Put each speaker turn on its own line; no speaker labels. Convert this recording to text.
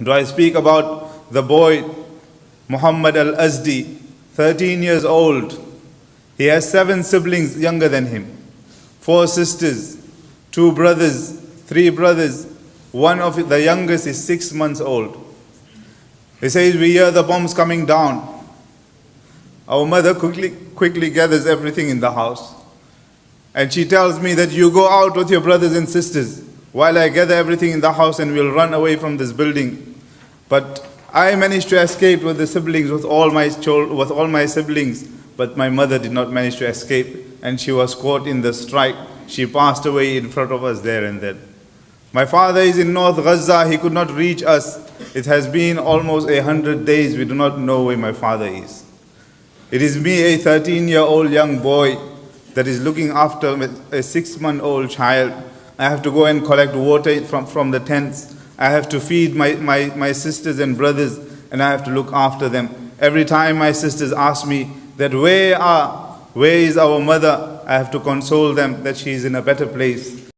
Do I speak about the boy Muhammad al-Azdi, 13 years old. He has 7 siblings younger than him, 4 sisters, 2 brothers, 3 brothers. One of the youngest is 6 months old. He says, we hear the bombs coming down. Our mother quickly gathers everything in the house. And she tells me that you go out with your brothers and sisters while I gather everything in the house and we'll run away from this building. But I managed to escape with the siblings, with all my siblings. But my mother did not manage to escape, and she was caught in the strike. She passed away in front of us there and then. My father is in North Gaza. He could not reach us. It has been almost 100 days. We do not know where my father is. It is me, a 13-year-old young boy, that is looking after a 6-month-old child. I have to go and collect water from the tents. I have to feed my sisters and brothers, and I have to look after them. Every time my sisters ask me that where is our mother, I have to console them that she is in a better place.